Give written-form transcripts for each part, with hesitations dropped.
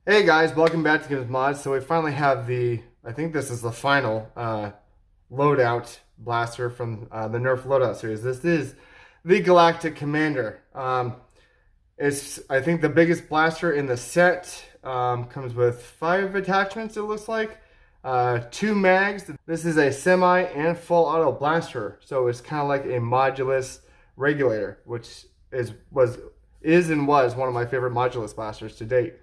Hey guys, welcome back to Games Mods. So we finally have I think this is the final loadout blaster from the Nerf Loadout series. This is the Galactic Commander. It's, I think, the biggest blaster in the set. Comes with 5 attachments, it looks like. 2 mags. This is a semi and full auto blaster. So it's kind of like a modulus regulator, which was one of my favorite modulus blasters to date.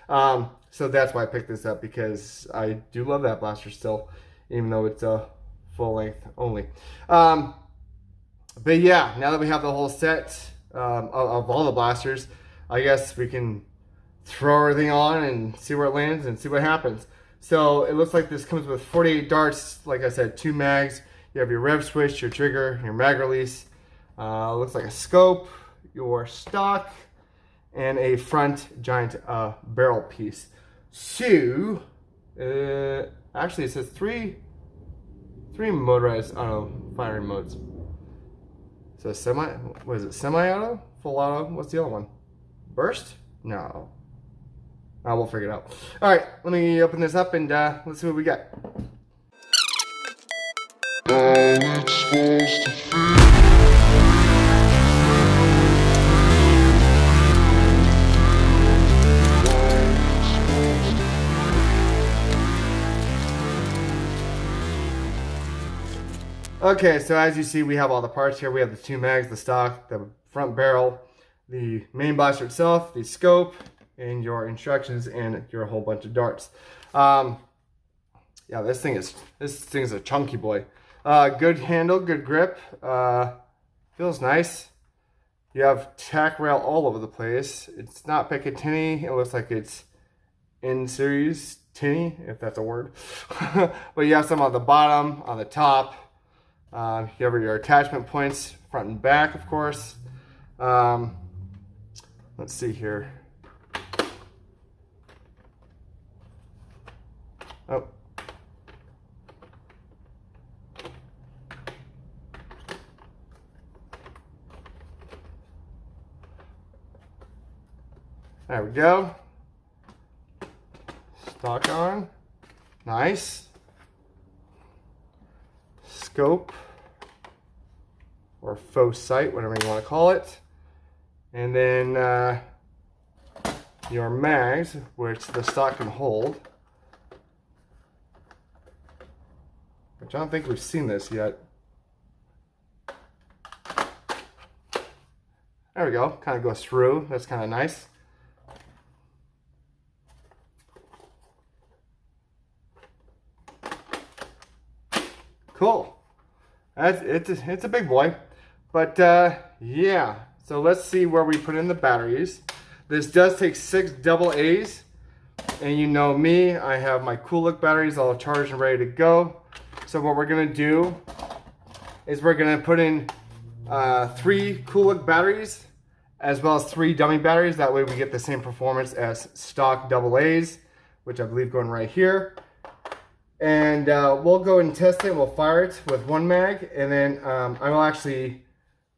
So that's why I picked this up, because I do love that blaster still, even though it's a full length only. But yeah, now that we have the whole set of all the blasters, I guess we can throw everything on and see where it lands and see what happens. So it looks like this comes with 48 darts, like I said, 2 mags. You have your rev switch, your trigger, your mag release. Looks like a scope, your stock, and a front giant barrel piece. So, actually it says three motorized firing modes. So semi-auto? Full auto? What's the other one? Burst? No. We'll figure it out. Alright, let me open this up and let's see what we got. It's supposed to feel. Okay, so as you see, we have all the parts here. We have the 2 mags, the stock, the front barrel, the main blaster itself, the scope, and your instructions, and your whole bunch of darts. Yeah, this thing is a chunky boy. Good handle, good grip. Feels nice. You have tack rail all over the place. It's not Picatinny. It looks like it's in series tinny, if that's a word. But you have some on the bottom, on the top. You have your attachment points, front and back, of course. Let's see here. Oh. There we go. Stock on. Nice. Scope, or faux sight, whatever you want to call it. And then your mags, which the stock can hold. Which I don't think we've seen this yet. There we go, kind of goes through. That's kind of nice. Cool. It's a big boy. But yeah, so let's see where we put in the batteries. This does take 6 double A's, and you know me, I have my Cool Look batteries all charged and ready to go. So what we're gonna do is we're gonna put in 3 Cool Look batteries, as well as 3 dummy batteries. That way we get the same performance as stock double A's, which I believe going right here. And we'll go and test it. We'll fire it with 1 mag, and then I will actually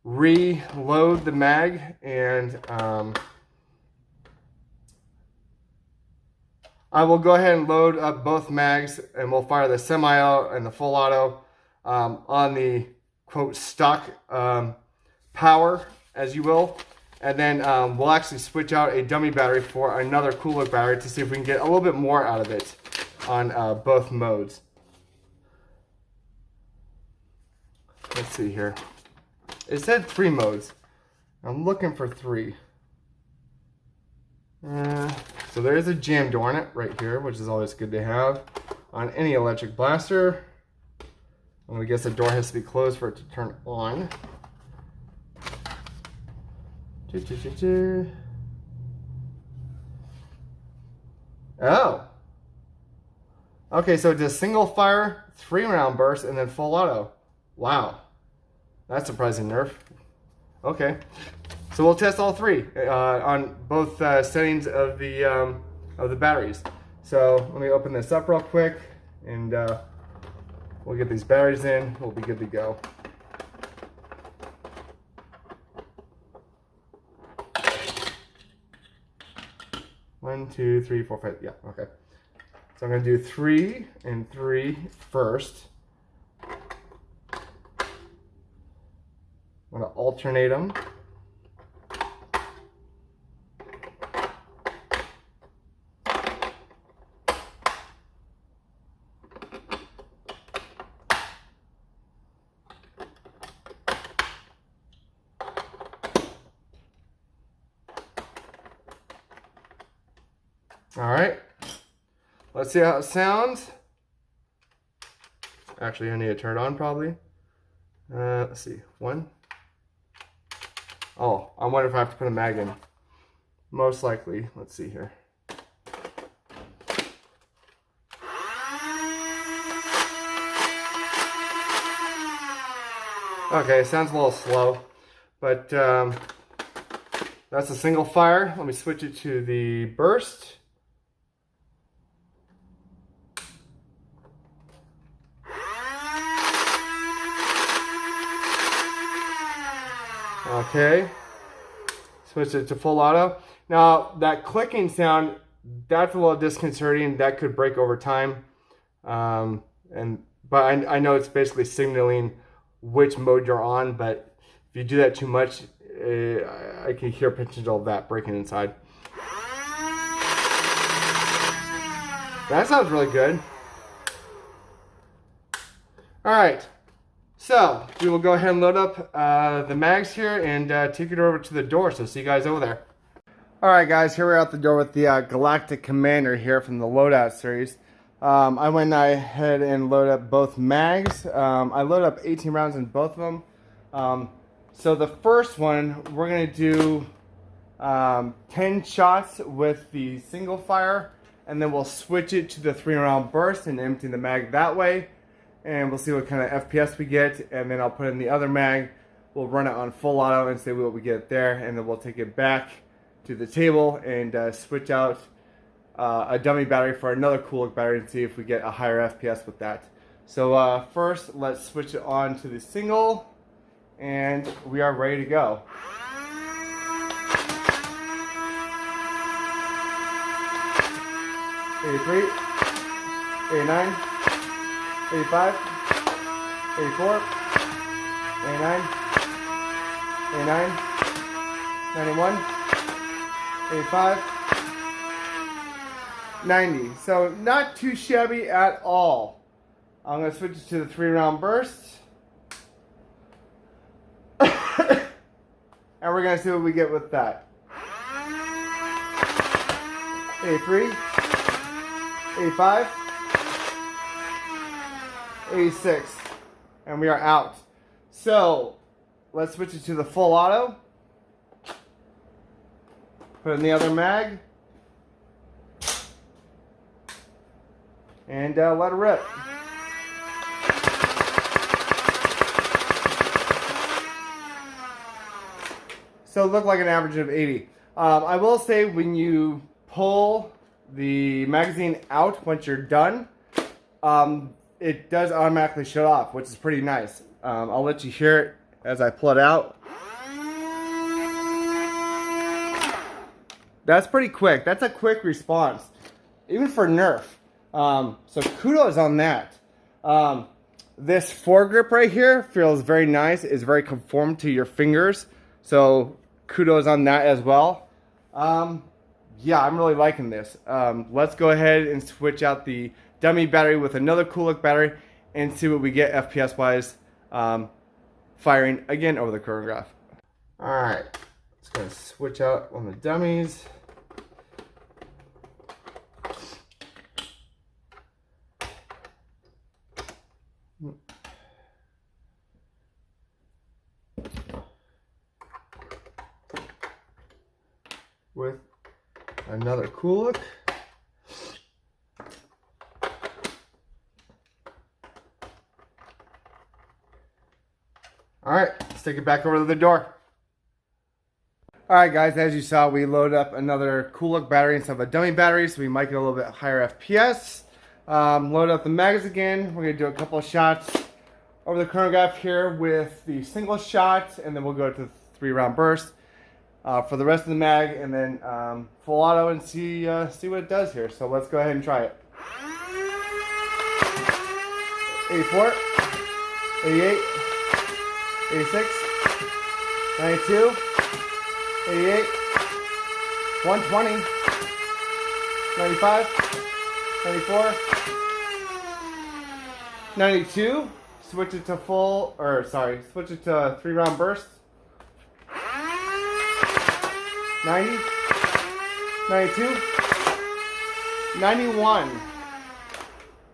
reload the mag, and I will go ahead and load up both mags, and we'll fire the semi-auto and the full auto on the quote stock power, as you will, and then we'll actually switch out a dummy battery for another Cool Look battery to see if we can get a little bit more out of it on both modes. Let's see here. It said 3 modes. I'm looking for 3. So there is a jam door on it right here, which is always good to have on any electric blaster. I'm gonna guess the door has to be closed for it to turn on. Oh. Okay, so just single fire, 3-round burst, and then full auto. Wow, that's surprising, Nerf. Okay, so we'll test all 3 on both settings of the batteries. So let me open this up real quick, and we'll get these batteries in. We'll be good to go. 1, 2, 3, 4, 5. Yeah, okay. So I'm going to do 3 and 3 first. I'm going to alternate them. All right, let's see how it sounds. Actually, I need to turn it on probably. Let's see, 1. Oh, I wonder if I have to put a mag in. Most likely, let's see here. Okay, it sounds a little slow, but that's a single fire. Let me switch it to the burst. Okay, switch it to full auto. Now that clicking sound, that's a little disconcerting. That could break over time, but I know it's basically signaling which mode you're on. But if you do that too much, I can hear potential of that breaking inside. That sounds really good. All right. So, we will go ahead and load up the mags here and take it over to the door. So, see you guys over there. Alright guys, here we're at the door with the Galactic Commander here from the Loadout series. I went ahead and loaded up both mags. I loaded up 18 rounds in both of them. So the first one, we're going to do 10 shots with the single fire. And then we'll switch it to the 3-round burst and empty the mag that way. And we'll see what kind of FPS we get, and then I'll put in the other mag. We'll run it on full auto and see what we get there, and then we'll take it back to the table and switch out a dummy battery for another cool look battery and see if we get a higher FPS with that. So first, let's switch it on to the single, and we are ready to go. '83, '89. 85, 84, 89, 89, 91, 85, 90. So not too shabby at all. I'm going to switch it to the 3-round burst. And we're going to see what we get with that. 83, 85, 86, and we are out. So let's switch it to the full auto. Put in the other mag and let it rip. So it looked like an average of 80. I will say when you pull the magazine out once you're done, it does automatically shut off, which is pretty nice. I'll let you hear it as I pull it out. That's pretty quick. That's a quick response, even for Nerf. So kudos on that. This foregrip right here feels very nice. It's very conformed to your fingers. So kudos on that as well. Yeah, I'm really liking this. Let's go ahead and switch out the dummy battery with another cool look battery and see what we get FPS wise firing again over the chronograph. Alright, just going to switch out on the dummies. With another cool look. Alright, let's take it back over to the door. Alright guys, as you saw, we loaded up another cool look battery instead of a dummy battery, so we might get a little bit higher FPS. Load up the mags again. We're going to do a couple of shots over the chronograph here with the single shot, and then we'll go to the 3-round burst. for the rest of the mag, and then full auto, and see what it does here. So let's go ahead and try it. 84, 88, 86, 92, 88, 120, 95, 94, 92. Switch it to switch it to 3-round burst. 90, 92, 91.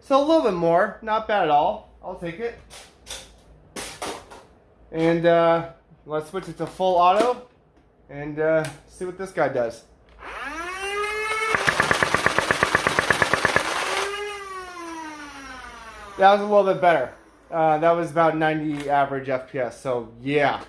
So a little bit more, not bad at all. I'll take it. And let's switch it to full auto and see what this guy does. That was a little bit better. That was about 90 average FPS. So yeah,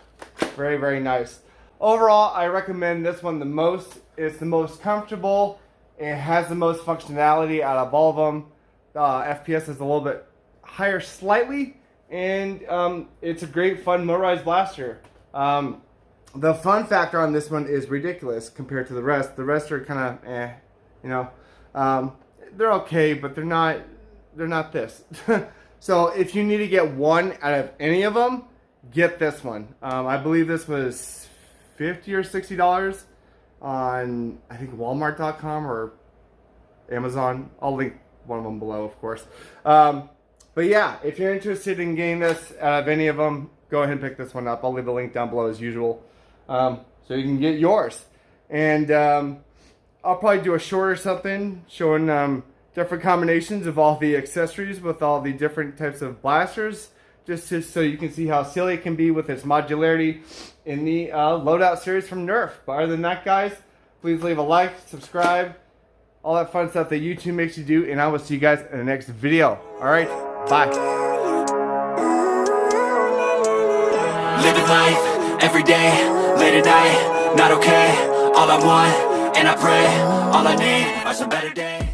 very, very nice. Overall, I recommend this one the most. It's the most comfortable. It has the most functionality out of all of them. FPS is a little bit higher slightly, and it's a great fun motorized blaster. The fun factor on this one is ridiculous compared to the rest. The rest are kind of you know. They're okay, but they're not this. So if you need to get one out of any of them, get this one. I believe this was $50 or $60 on, I think, Walmart.com or Amazon. I'll link one of them below, of course. But yeah, if you're interested in getting this out of any of them, go ahead and pick this one up. I'll leave the link down below as usual, so you can get yours. And I'll probably do a short or something showing different combinations of all the accessories with all the different types of blasters, just so you can see how silly it can be with its modularity in the Loadout series from Nerf. But other than that, guys, please leave a like, subscribe, all that fun stuff that YouTube makes you do, and I will see you guys in the next video. Alright, bye. Living life, every day, late at night, not okay. All I want, and I pray, all I need are some better days.